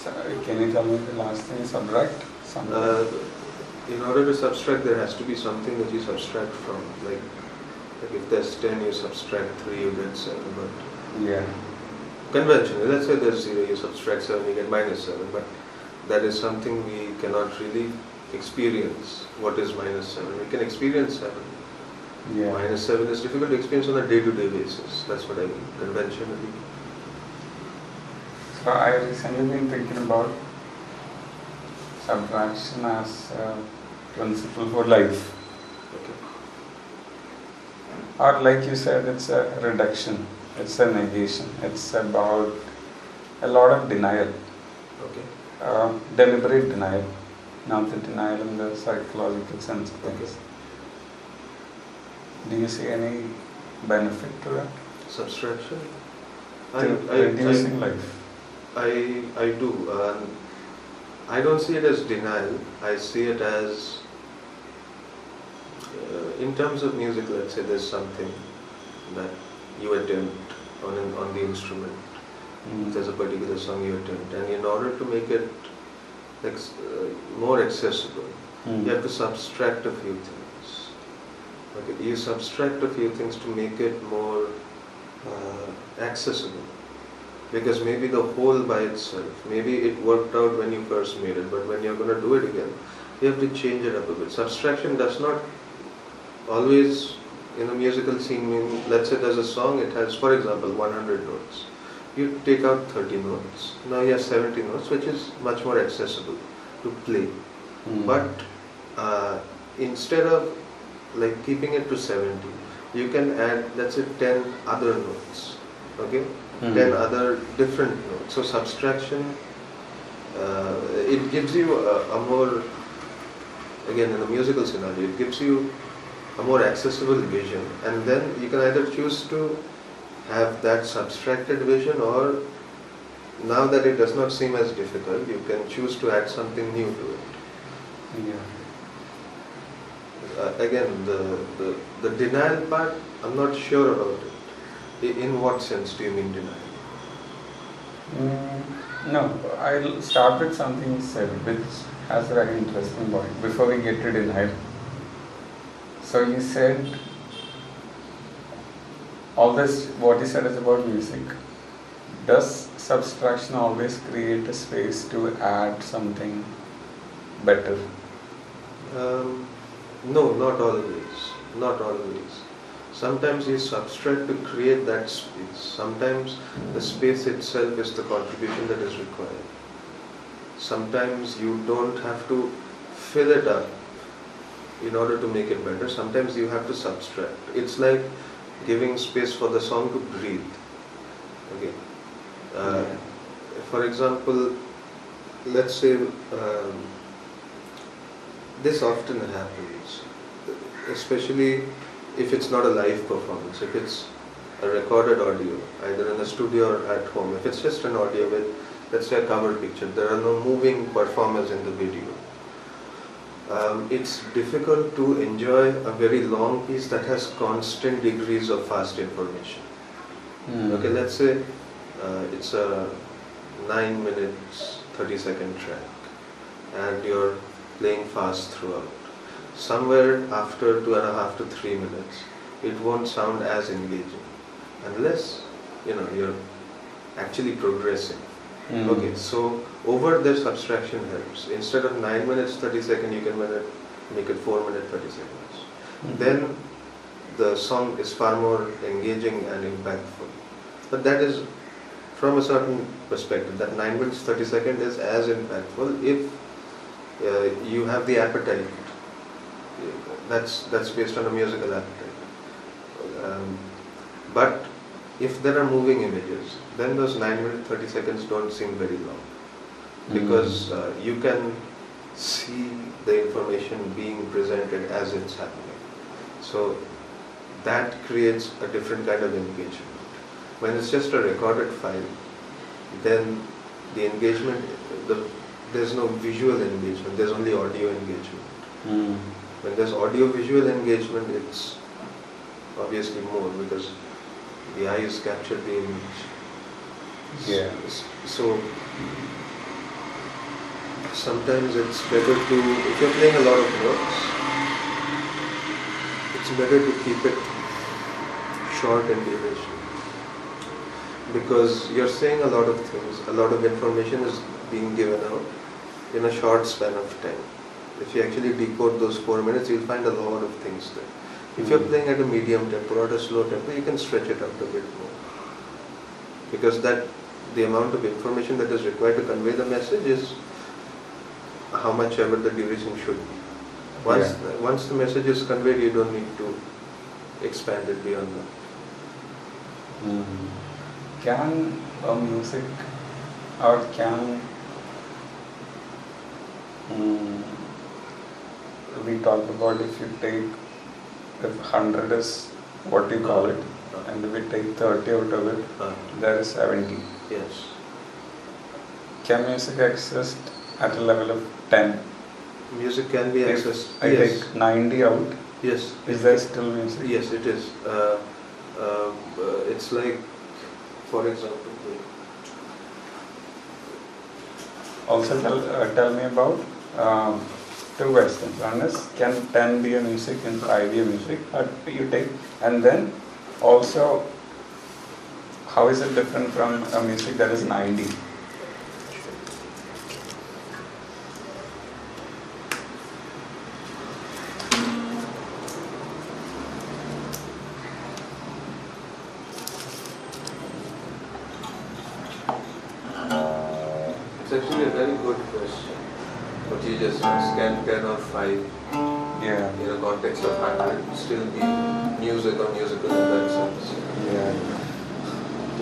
So, can you tell me the last thing? Subtract? In order to subtract, there has to be something that you subtract from. Like if there's 10, you subtract 3, you get 7. But yeah. Conventionally, let's say there's 0, you subtract 7, you get -7. But that is something we cannot really experience. What is -7? We can experience 7. Yeah. -7 is difficult to experience on a day-to-day basis. That's what I mean, conventionally. So I recently been thinking about subtraction as a principle for life. Okay. Or like you said, it's a reduction, it's a negation, it's about a lot of denial. Okay. Deliberate denial, not the denial in the psychological sense of things. Okay. Do you see any benefit to that? Subtraction? Reducing life. I do. I don't see it as denial. I see it as, in terms of music, let's say there's something that you attempt on the instrument. There's a particular song you attempt, and in order to make it more accessible, you have to subtract a few things. Okay, you subtract a few things to make it more accessible. Because maybe the whole by itself, maybe it worked out when you first made it, but when you're going to do it again, you have to change it up a bit. Subtraction does not always, in a musical scene, mean, let's say there's a song, it has, for example, 100 notes. You take out 30 notes, now you have 70 notes, which is much more accessible to play. But instead of like keeping it to 70, you can add, let's say, 10 other notes, okay? 10 other different notes. So subtraction, it gives you a more, again in a musical scenario, it gives you a more accessible vision, and then you can either choose to have that subtracted vision, or now that it does not seem as difficult, you can choose to add something new to it. Again, the denial part, I'm not sure about it. In what sense do you mean denial? No, I'll start with something you said, which has a very interesting point before we get to denial. So you said all this, what you said is about music. Does subtraction always create a space to add something better? No, not always. Not always. Sometimes you subtract to create that space. Sometimes the space itself is the contribution that is required. Sometimes you don't have to fill it up in order to make it better. Sometimes you have to subtract. It's like giving space for the song to breathe. Okay. For example, let's say this often happens, especially if it's not a live performance, if it's a recorded audio, either in the studio or at home. If it's just an audio with, let's say, a cover picture, there are no moving performers in the video. It's difficult to enjoy a very long piece that has constant degrees of fast information. Okay, let's say it's a 9 minutes 30-second track and you're playing fast throughout. Somewhere after 2.5 to 3 minutes, it won't sound as engaging unless you're actually progressing. Okay, so over the subtraction helps. Instead of 9 minutes 30 seconds, you can make it 4 minutes 30 seconds. Then the song is far more engaging and impactful. But that is from a certain perspective. That 9 minutes 30 seconds is as impactful if you have the appetite. That's based on a musical appetite. But if there are moving images, then those 9 minutes 30 seconds don't seem very long, because you can see the information being presented as it's happening. So that creates a different kind of engagement. When it's just a recorded file, then the engagement, there's no visual engagement, there's only audio engagement. When there's audio-visual engagement, it's obviously more because the eyes capture the image. Yeah. So sometimes it's better to, if you're playing a lot of notes, it's better to keep it short in duration. Because you're saying a lot of things, a lot of information is being given out in a short span of time. If you actually decode those 4 minutes, you'll find a lot of things there. If you're playing at a medium tempo or at a slow tempo, you can stretch it out a bit more. Because the amount of information that is required to convey the message is how much ever the duration should be. Once the message is conveyed, you don't need to expand it beyond that. Can a music or can we talk about if 100 is what you call it, and we take 30 out of it, there is 70. Yes. Can music exist at a level of 10? Music can be accessed. If I take 90 out, yes. Is there still music? Yes, it is. It's like, for example, also tell me about two questions. One is, can 10 be a music and 5 be a music? You take, and then also, how is it different from a music that is 90? It's actually a very good question. What you just asked, can 10 or 5 in a context of 100 still be music or musical in that sense? Yeah.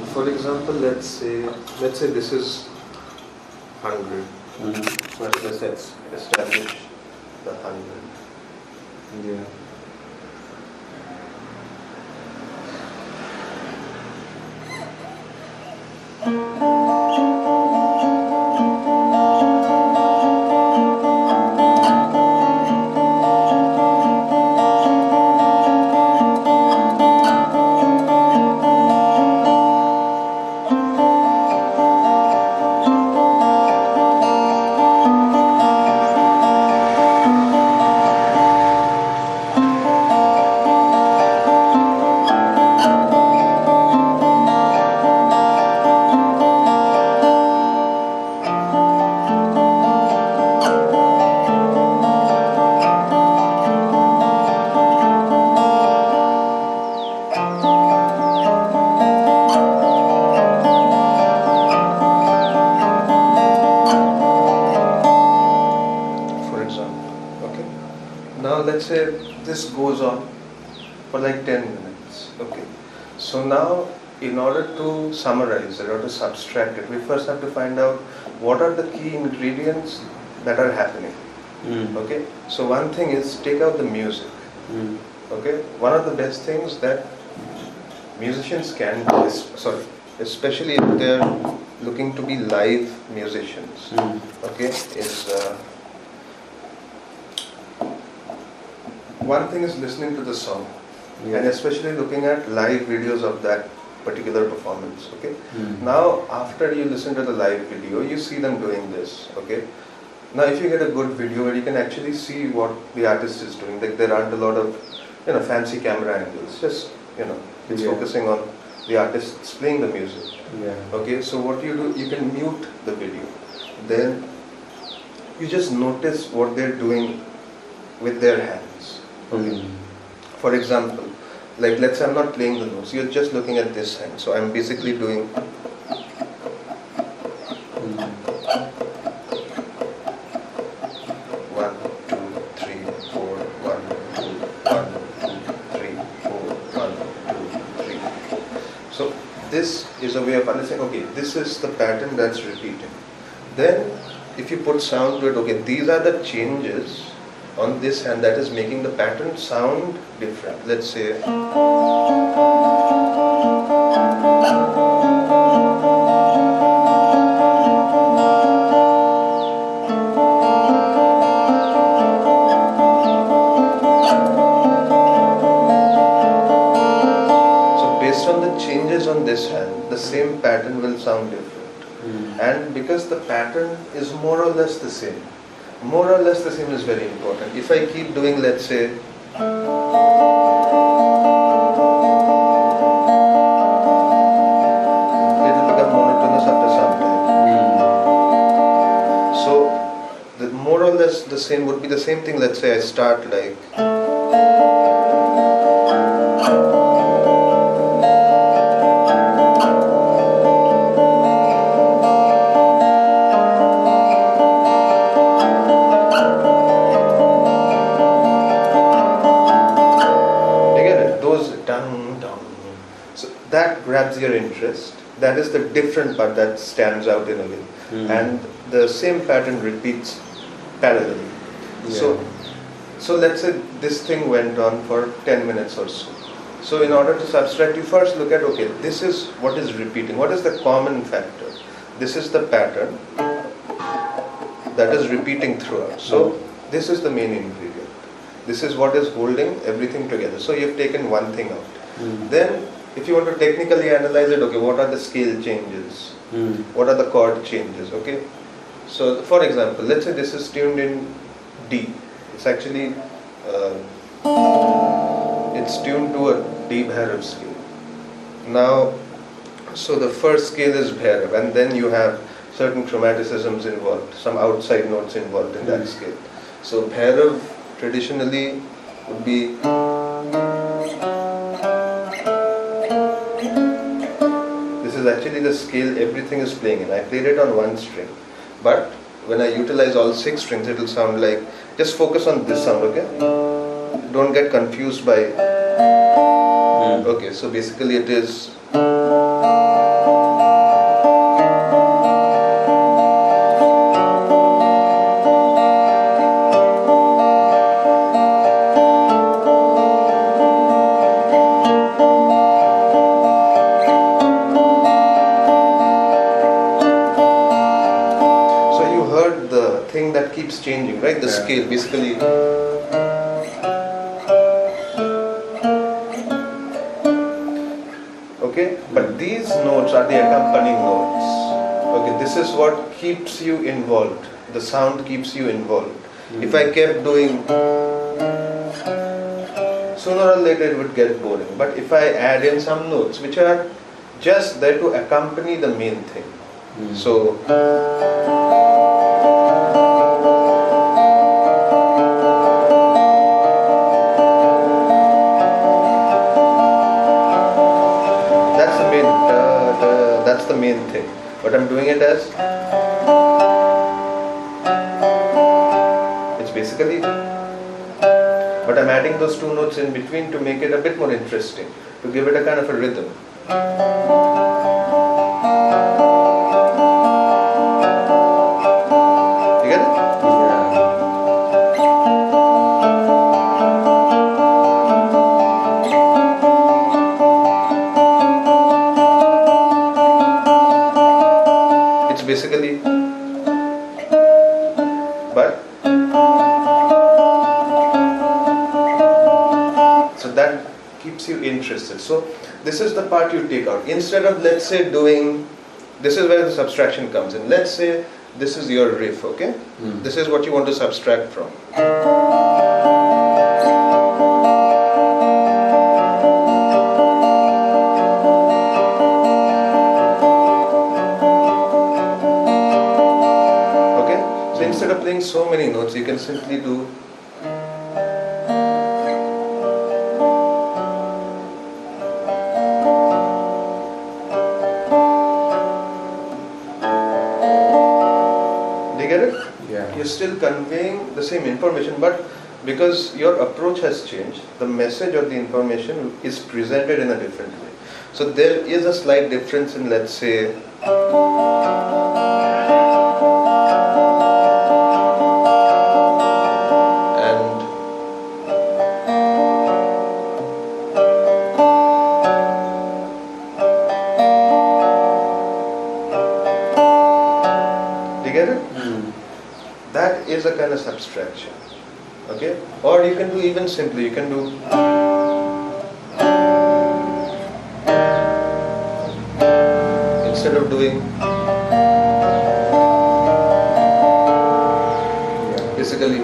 For example, let's say this is 100. First, let's establish the 100. Yeah. Let's say this goes on for like 10 minutes. Okay. So now, in order to summarize it or to subtract it, we first have to find out what are the key ingredients that are happening. Okay. So one thing is take out the music. Okay. One of the best things that musicians can do is, especially if they're looking to be live musicians. Okay. Is one thing is listening to the song, and especially looking at live videos of that particular performance. Okay. Now, after you listen to the live video, you see them doing this. Okay. Now, if you get a good video where you can actually see what the artist is doing, like there aren't a lot of fancy camera angles. Just it's focusing on the artists playing the music. Okay. So what you do, you can mute the video. Then you just notice what they're doing with their hands. Okay. For example, like let's say I'm not playing the notes, you're just looking at this hand. So I'm basically doing one, two, three, four, 1, 2, 1, 2, 3, 4, 1, 2, 3, 4. So this is a way of understanding, okay, this is the pattern that's repeating. Then if you put sound to it, okay, these are the changes on this hand that is making the pattern sound different. Let's say so based on the changes on this hand, the same pattern will sound different. And because the pattern is more or less the same. More or less the same is very important. If I keep doing, let's say, it will become monotonous after some time. So, the more or less the same would be the same thing. Let's say I start like. That grabs your interest. That is the different part that stands out in a way. And the same pattern repeats parallelly. So let's say this thing went on for 10 minutes or so. So in order to subtract, you first look at, okay, this is what is repeating. What is the common factor? This is the pattern that is repeating throughout. So this is the main ingredient. This is what is holding everything together. So you've taken one thing out. Then if you want to technically analyze it, okay, what are the scale changes? What are the chord changes? Okay. So for example, let's say this is tuned in D. It's actually it's tuned to a D Bhairav scale. Now, so the first scale is Bhairav, and then you have certain chromaticisms involved, some outside notes involved in that scale. So Bhairav traditionally would be. Is actually the scale everything is playing in. I played it on one string, but when I utilize all 6 strings, it will sound like, just focus on this sound, okay? Don't get confused by, okay, so basically it is, keeps changing, right? The scale basically. Okay, but these notes are the accompanying notes. Okay, this is what keeps you involved. The sound keeps you involved. If I kept doing, sooner or later it would get boring. But if I add in some notes which are just there to accompany the main thing. So. That's the main thing. But I'm doing it as, it's basically, but I'm adding those 2 notes in between to make it a bit more interesting, to give it a kind of a rhythm. You get it? Basically, but so that keeps you interested. So this is the part you take out. Instead of, let's say, doing, this is where the subtraction comes in. Let's say this is your riff, okay? This is what you want to subtract from. Instead of playing so many notes, you can simply do. Do you get it? Yeah. You're still conveying the same information, but because your approach has changed, the message or the information is presented in a different way. So there is a slight difference in, let's say, that is a kind of subtraction. Okay? Or you can do even simply, you can do instead of doing basically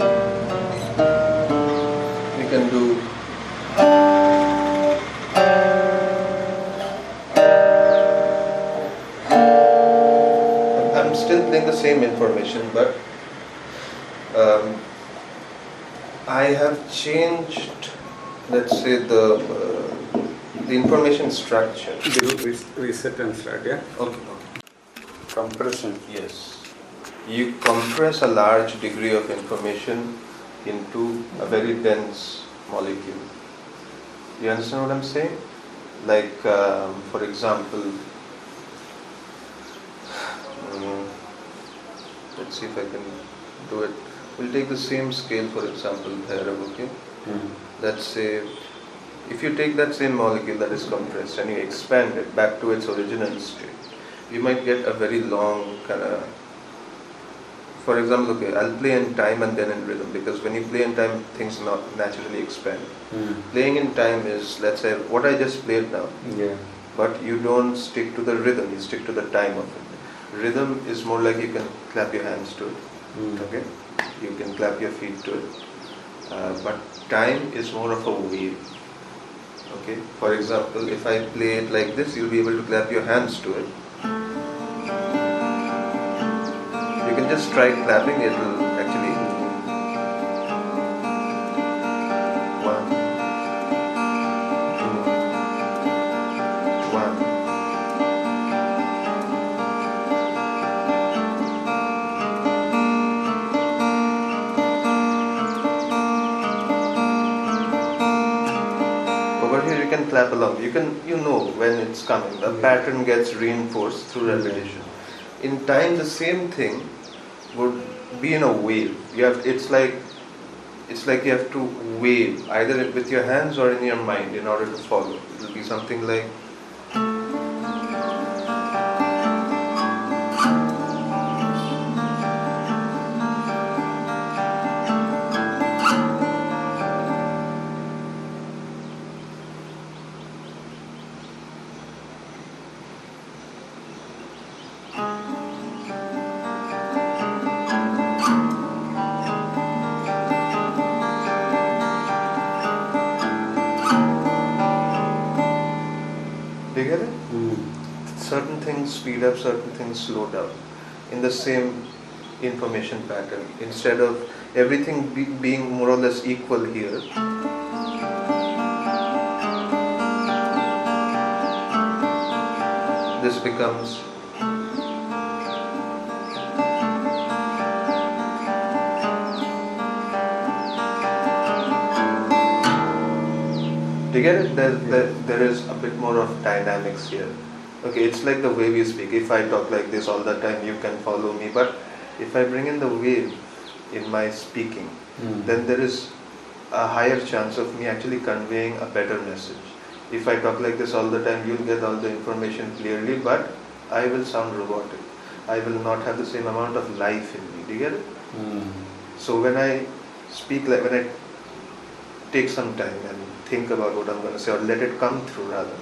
we can do I'm still playing the same information, but I have changed, let's say, the information structure. Reset and start, yeah? Okay. Compression. Yes. You compress a large degree of information into a very dense molecule. You understand what I'm saying? Like, for example, let's see if I can do it. We'll take the same scale, for example, here, okay? Let's say, if you take that same molecule that is compressed and you expand it back to its original state, you might get a very long kind of, for example, okay, I'll play in time and then in rhythm, because when you play in time, things not naturally expand. Playing in time is, let's say, what I just played now. Yeah. But you don't stick to the rhythm, you stick to the time of it. Rhythm is more like you can clap your hands to it, okay? You can clap your feet to it. But time is more of a wave, okay? For example, if I play it like this, you'll be able to clap your hands to it. You can just try clapping, it will actually. 1, 2, 1. Over here you can clap along. You know when it's coming. The pattern gets reinforced through repetition. In time, the same thing would be in a wave. It's like you have to wave either with your hands or in your mind in order to follow. It will be something like. Do you get it? Certain things speed up, certain things slow down in the same information pattern. Instead of everything being more or less equal here, this becomes. Do you get it? There is a bit more of dynamics here. Okay, it's like the way we speak. If I talk like this all the time, you can follow me. But if I bring in the wave in my speaking, then there is a higher chance of me actually conveying a better message. If I talk like this all the time, you'll get all the information clearly, but I will sound robotic. I will not have the same amount of life in me. Do you get it? So when I speak, like when I take some time and think about what I'm going to say, or let it come through rather,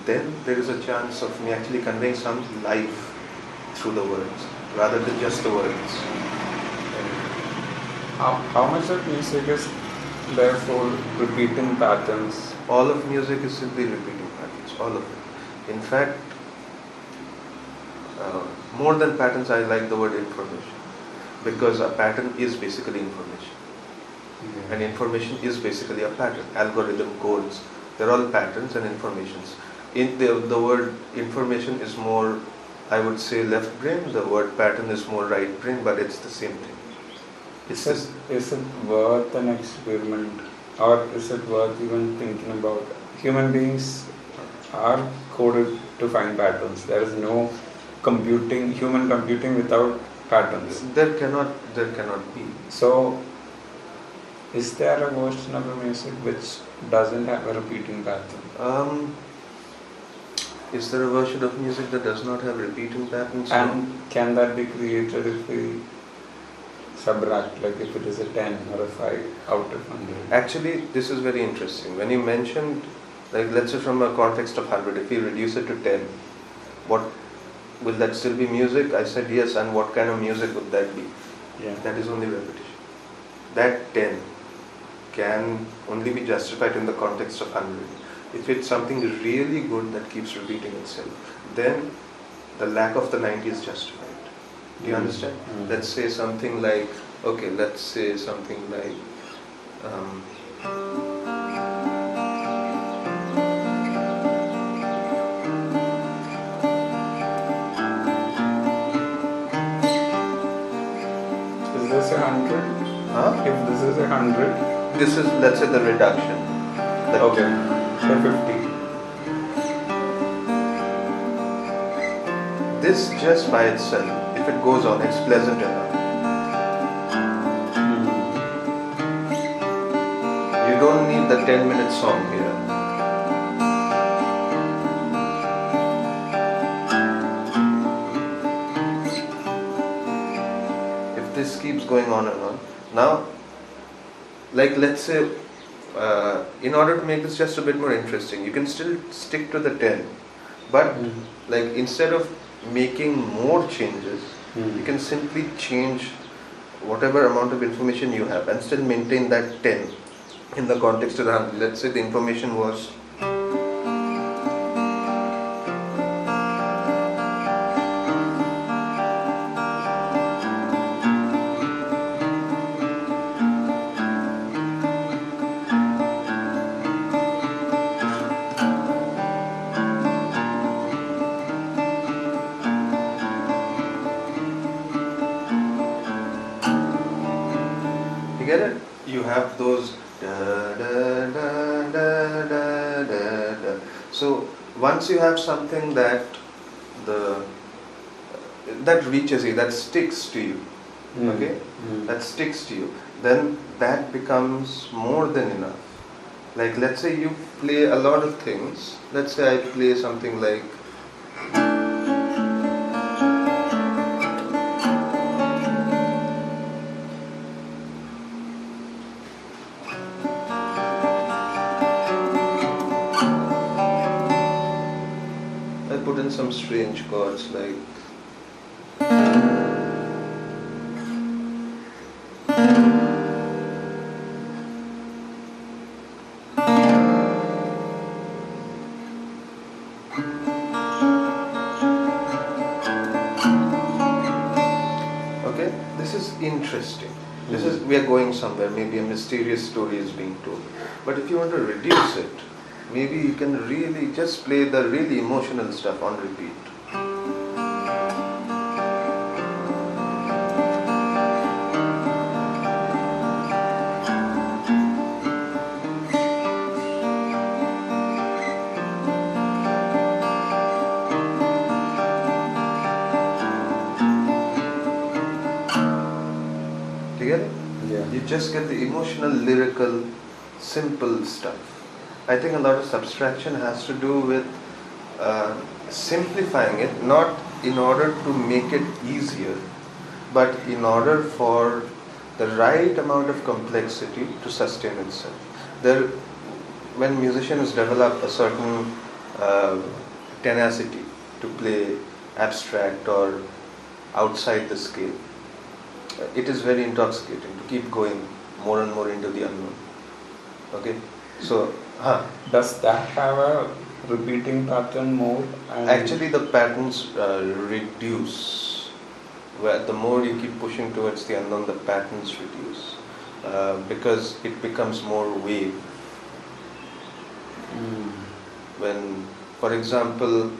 then there is a chance of me actually conveying some life through the words rather than just the words. How much of music is therefore repeating patterns? All of music is simply repeating patterns, all of it. In fact, more than patterns, I like the word information, because a pattern is basically information. And information is basically a pattern. Algorithm, codes, they're all patterns and informations. In the word information is more, I would say, left brain. The word pattern is more right brain, but it's the same thing. Is it worth an experiment, or is it worth even thinking about? Human beings are coded to find patterns. There is no human computing without patterns. There cannot be. So, is there a version of the music which doesn't have a repeating pattern? Is there a version of music that does not have repeating patterns? And can that be created if we subtract, like if it is a 10 or a 5 out of 100? Actually, this is very interesting. When you mentioned, like let's say from a context of 100, if we reduce it to 10, what will that still be music? I said yes, and what kind of music would that be? Yeah. That is only repetition. that 10 can only be justified in the context of 100. If it's something really good that keeps repeating itself, then the lack of the 90 is justified. Do you understand? Let's say something like, Is this 100? If this is 100? This is, let's say, the reduction. Okay, so 50. This just by itself, if it goes on, it's pleasant enough. You don't need the 10-minute song here. If this keeps going on and on, now, like let's say, in order to make this just a bit more interesting, you can still stick to the 10, but like instead of making more changes, you can simply change whatever amount of information you have and still maintain that 10 in the context of the 100. Let's say the information was you have those da, da, da, da, da, da, da. So once you have something that reaches you, that sticks to you, that sticks to you, then that becomes more than enough. Like let's say you play a lot of things. Let's say I play something like some strange chords like this is interesting. We are going somewhere, maybe a mysterious story is being told. But if you want to reduce it, maybe you can really just play the really emotional stuff on repeat. Do you get it? Yeah. You just get the emotional, lyrical, simple stuff. I think a lot of subtraction has to do with simplifying it, not in order to make it easier, but in order for the right amount of complexity to sustain itself. When musicians develop a certain tenacity to play abstract or outside the scale, it is very intoxicating to keep going more and more into the unknown. Okay, so does that have a repeating pattern more? Actually, the patterns reduce. Where the more you keep pushing towards the unknown, the patterns reduce because it becomes more wave. When, for example,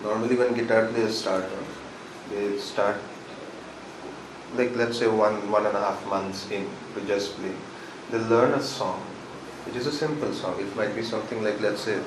normally when guitar players start, they start like let's say 1.5 months in to just play. They learn a song, which is a simple song. It might be something like, let's say,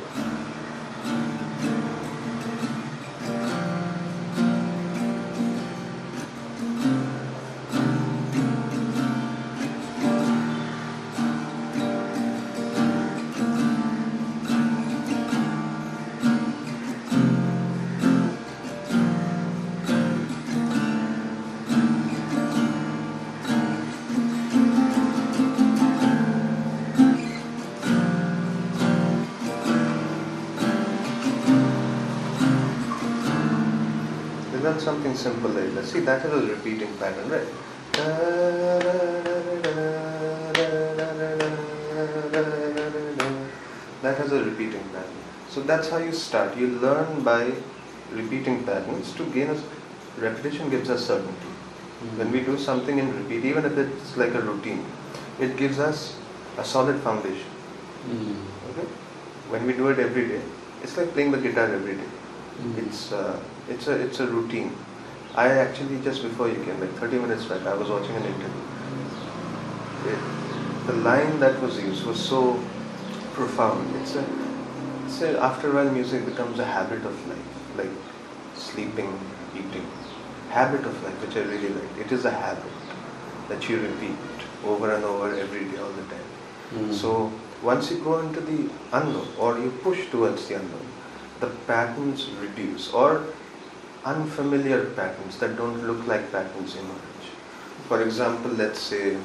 something simple like that. See, that is a repeating pattern, right? That has a repeating pattern. So that's how you start. You learn by repeating patterns to gain repetition gives us certainty. When we do something in repeat, even if it's like a routine, it gives us a solid foundation. Okay? When we do it every day, it's like playing the guitar every day. It's a routine. I actually, just before you came, like 30 minutes back, I was watching an interview. The line that was used was so profound. It's a after a while, music becomes a habit of life, like sleeping, eating. Habit of life, which I really like. It is a habit that you repeat over and over every day, all the time. So once you go into the unknown, or you push towards the unknown, the patterns reduce, or unfamiliar patterns that don't look like patterns emerge. For example, let's say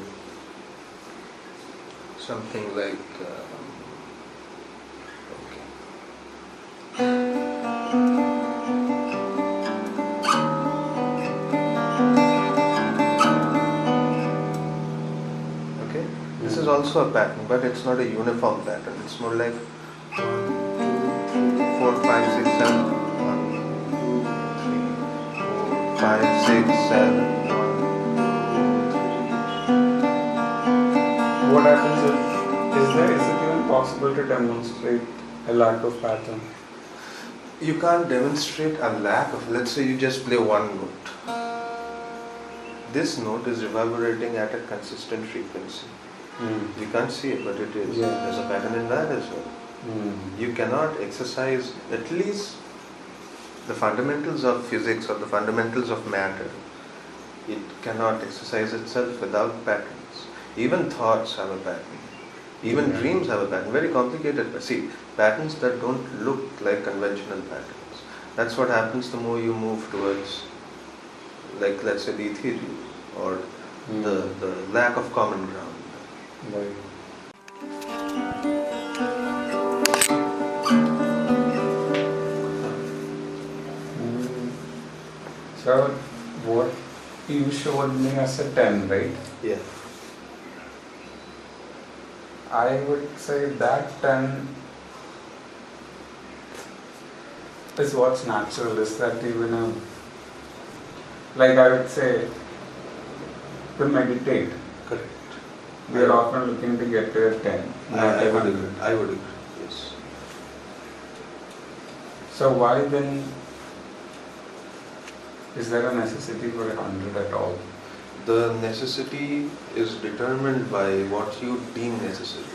something like this is also a pattern, but it's not a uniform pattern. It's more like 1, 2, 3, 4, 5, 6, 7. 1, 2, 3, 4, 5, 6, 7. 1, 2, 3. What happens is it even possible to demonstrate a lack of pattern? You can't demonstrate a lack of, let's say you just play one note. This note is reverberating at a consistent frequency. You can't see it, but it is. Yeah. There's a pattern in that as well. You cannot exercise at least the fundamentals of physics or the fundamentals of matter. It cannot exercise itself without patterns. Even thoughts have a pattern. Even dreams have a pattern. Very complicated. But see, patterns that don't look like conventional patterns. That's what happens the more you move towards, like let's say the ethereal, or the lack of common ground. Right. So what you showed me as a 10, right? Yeah. I would say that 10 is what's natural. Is that even a, like I would say, to meditate. Correct. We are often looking to get to a 10. I would agree. I would agree. Yes. So why then is there a necessity for 100 at all? The necessity is determined by what you deem necessary.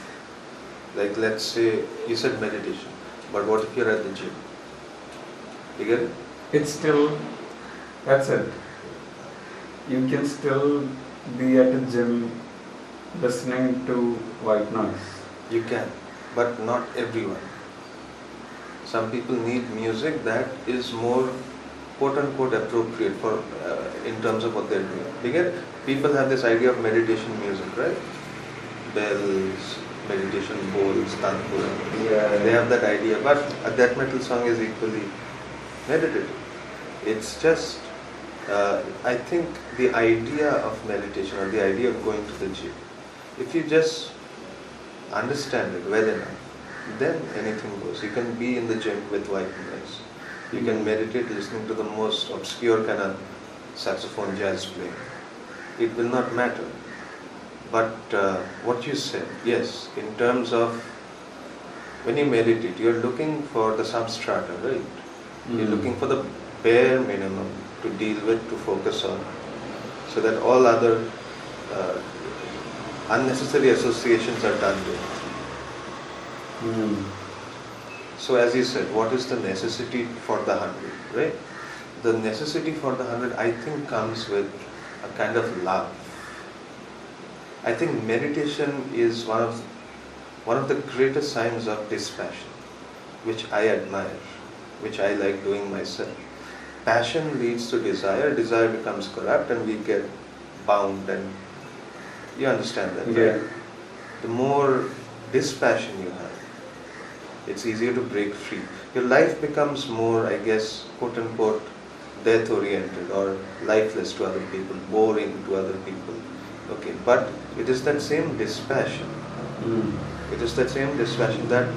Like let's say you said meditation, but what if you're at the gym? You get it? It's still, that's it. You can still be at a gym listening to white noise. You can, but not everyone. Some people need music that is more quote-unquote appropriate for in terms of what they're doing. You get it? People have this idea of meditation music, right? Bells, meditation bowls, tanpura. Yeah. They have that idea, but a death metal song is equally meditative. It's just, I think the idea of meditation or the idea of going to the gym, if you just understand it well enough, then anything goes. You can be in the gym with white noise. You can meditate listening to the most obscure kind of saxophone jazz playing. It will not matter. But what you said, yes, in terms of when you meditate, you're looking for the substrata, right? You're looking for the bare minimum to deal with, to focus on, so that all other unnecessary associations are done with. So as you said, what is the necessity for the 100, right? The necessity for the 100, I think, comes with a kind of love. I think meditation is one of the greatest signs of dispassion, which I admire, which I like doing myself. Passion leads to desire, desire becomes corrupt, and we get bound, and you understand that, right? The more dispassion you have, it's easier to break free. Your life becomes more, I guess, quote unquote, death-oriented or lifeless to other people, boring to other people. Okay, but it is that same dispassion. It is that same dispassion that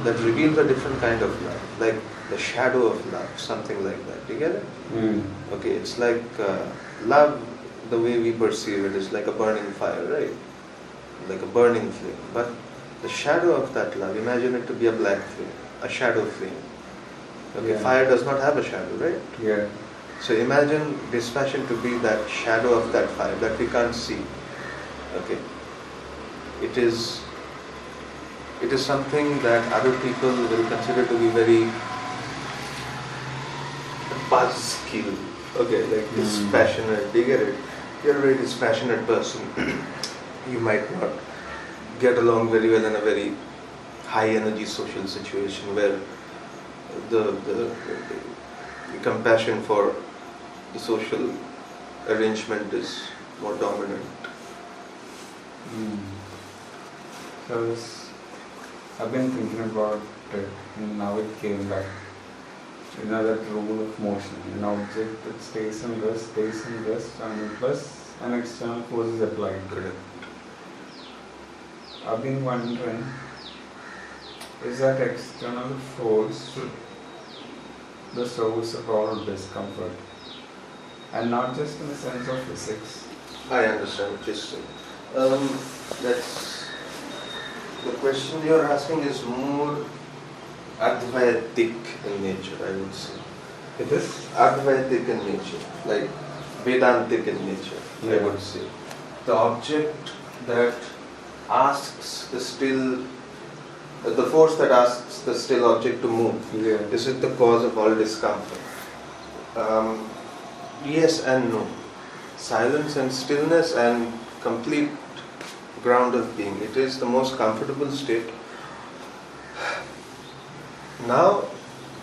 reveals a different kind of love, like the shadow of love, something like that. Do you get it? Okay, it's like love, the way we perceive it is like a burning fire, right? Like a burning flame. But the shadow of that love, imagine it to be a black flame, a shadow flame. Okay, Yeah. fire does not have a shadow, right? Yeah. So imagine dispassion to be that shadow of that fire that we can't see. Okay, it is something that other people will consider to be very buzzkill. Okay, like dispassionate. Do you get it? You're a very dispassionate person. You might not get along very well in a very high energy social situation where the compassion for the social arrangement is more dominant. So I've been thinking about it, and now it came back. You know, that rule of motion. An object that stays in rest, and plus an external force is applied to it. I've been wondering, is that external force the source of all discomfort? And not just in the sense of physics. I understand what you're saying. That's the question you're asking is more Advaitic in nature, I would say. It is? Advaitic in nature, like Vedantic in nature, I would say. The object that asks the force that asks the still object to move, is it the cause of all discomfort? Yes and no. Silence and stillness and complete ground of being. It is the most comfortable state. Now,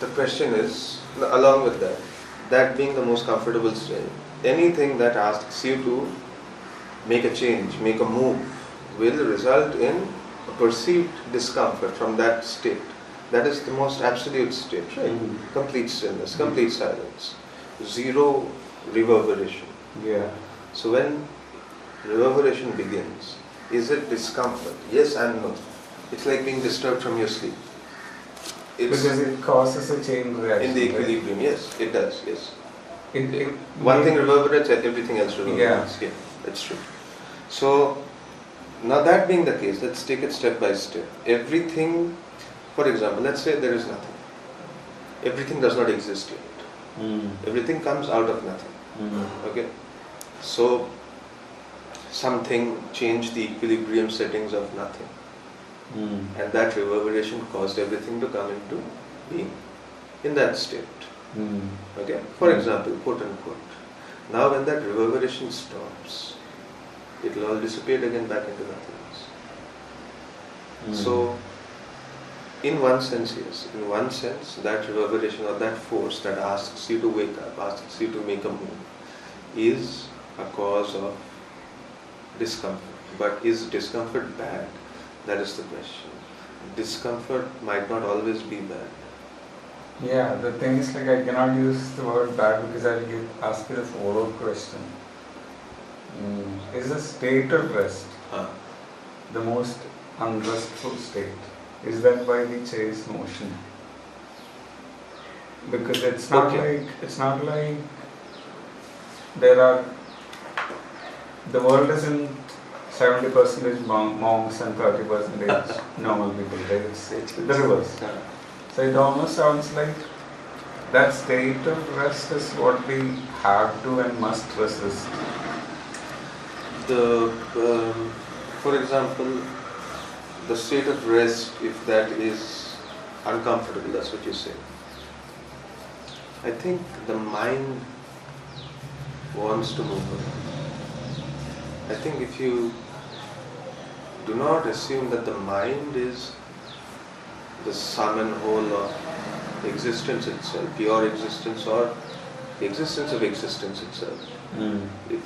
the question is, along with that being the most comfortable state, anything that asks you to make a change, make a move, will result in a perceived discomfort from that state. That is the most absolute state, right? Complete stillness, complete silence, zero reverberation. Yeah. So when reverberation begins, is it discomfort? Yes and no. It's like being disturbed from your sleep. Because it causes a chain reaction. In the equilibrium, yes, it does, yes. It One thing reverberates and everything else reverberates. Yeah, that's true. So, now that being the case, let's take it step by step. Everything, for example, let's say there is nothing. Everything does not exist yet. Everything comes out of nothing. Okay? So, something changed the equilibrium settings of nothing. And that reverberation caused everything to come into being in that state. Okay? For example, quote unquote. Now when that reverberation stops, it will all dissipate again back into nothingness. So, in one sense, yes. In one sense, that reverberation or that force that asks you to wake up, asks you to make a move, is a cause of discomfort. But is discomfort bad? That is the question. Discomfort might not always be bad. Yeah, the thing is, like, I cannot use the word bad because I'll ask you the follow-up question. Is a state of rest the most unrestful state? Is that why we chase motion? Because it's not like there are, the world isn't 70% monks and 30% normal people. It's the reverse. So it almost sounds like that state of rest is what we have to and must resist. For example, the state of rest, if that is uncomfortable, that's what you say. I think the mind wants to move around. I think if you do not assume that the mind is the sum and whole of existence itself, pure existence or the existence of existence itself. If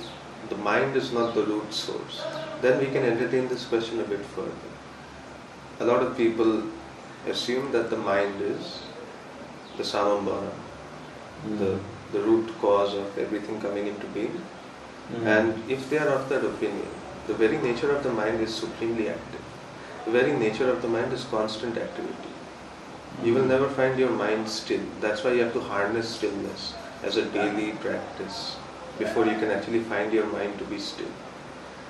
the mind is not the root source, then we can entertain this question a bit further. A lot of people assume that the mind is the samambara, the root cause of everything coming into being. And if they are of that opinion, the very nature of the mind is supremely active. The very nature of the mind is constant activity. You will never find your mind still. That's why you have to harness stillness as a daily practice before you can actually find your mind to be still.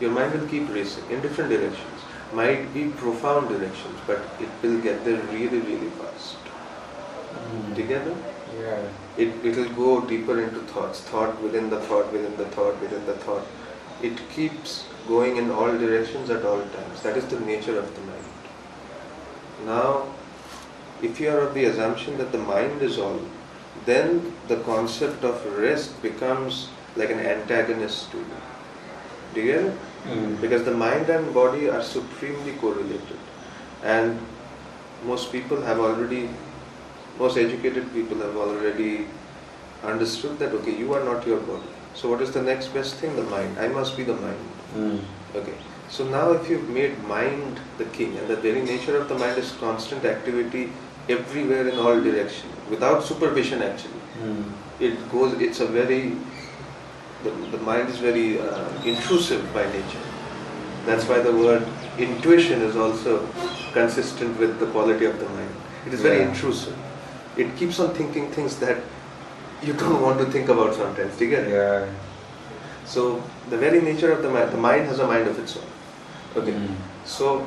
Your mind will keep racing in different directions. Might be profound directions, but it will get there really, really fast. Together? Yeah. It will go deeper into thoughts, thought within the thought, within the thought, within the thought. It keeps going in all directions at all times. That is the nature of the mind. Now, if you are of the assumption that the mind is all, then the concept of rest becomes like an antagonist to you. Do you get it? Because the mind and body are supremely correlated. And most educated people have already understood that, okay, you are not your body. So what is the next best thing? The mind. I must be the mind. Okay. So now if you've made mind the king, and the very nature of the mind is constant activity everywhere in all directions, without supervision actually. The mind is very intrusive by nature. That's why the word intuition is also consistent with the quality of the mind. It is very intrusive. It keeps on thinking things that you don't want to think about sometimes. Do you get it? Yeah. So the very nature of the mind has a mind of its own. Okay. So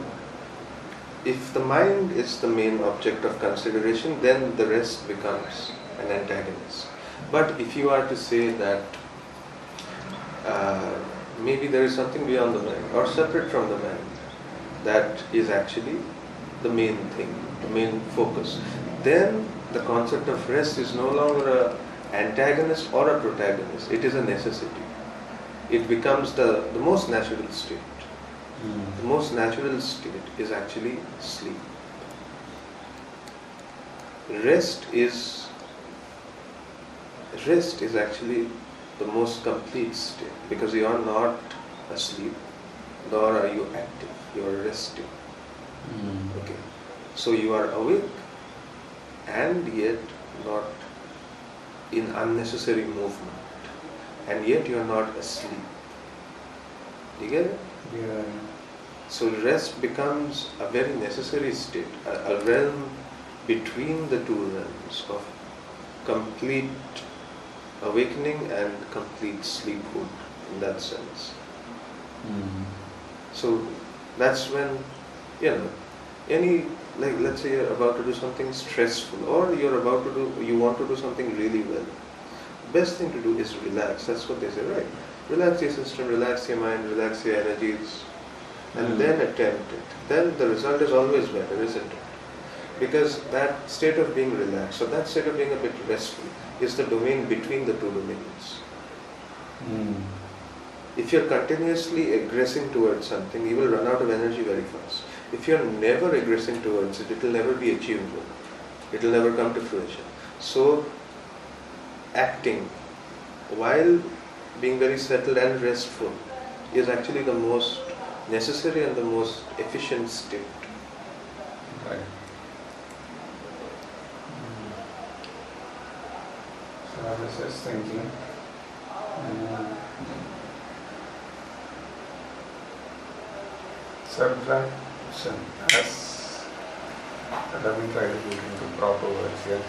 if the mind is the main object of consideration, then the rest becomes an antagonist. But if you are to say that maybe there is something beyond the mind or separate from the mind that is actually the main thing, the main focus, then the concept of rest is no longer an antagonist or a protagonist. It is a necessity. It becomes the most natural state. The most natural state is actually sleep. Rest is actually the most complete state, because you are not asleep, nor are you active. You are resting. Okay. So you are awake and yet not in unnecessary movement, and yet you are not asleep. Do you get it? Yeah. So rest becomes a very necessary state, a realm between the two realms of complete awakening and complete sleephood in that sense. So that's when, let's say you're about to do something stressful, or you want to do something really well. Best thing to do is relax. That's what they say, right? Relax your system, relax your mind, relax your energies, and then attempt it. Then the result is always better, isn't it? Because that state of being relaxed, or that state of being a bit restful, is the domain between the two domains. If you're continuously aggressing towards something, you will run out of energy very fast. If you're never aggressing towards it, it will never be achievable. It will never come to fruition. So, acting while being very settled and restful is actually the most necessary and the most efficient state. Right. So I was just thinking, subtraction, as let me try to put it into proper words here.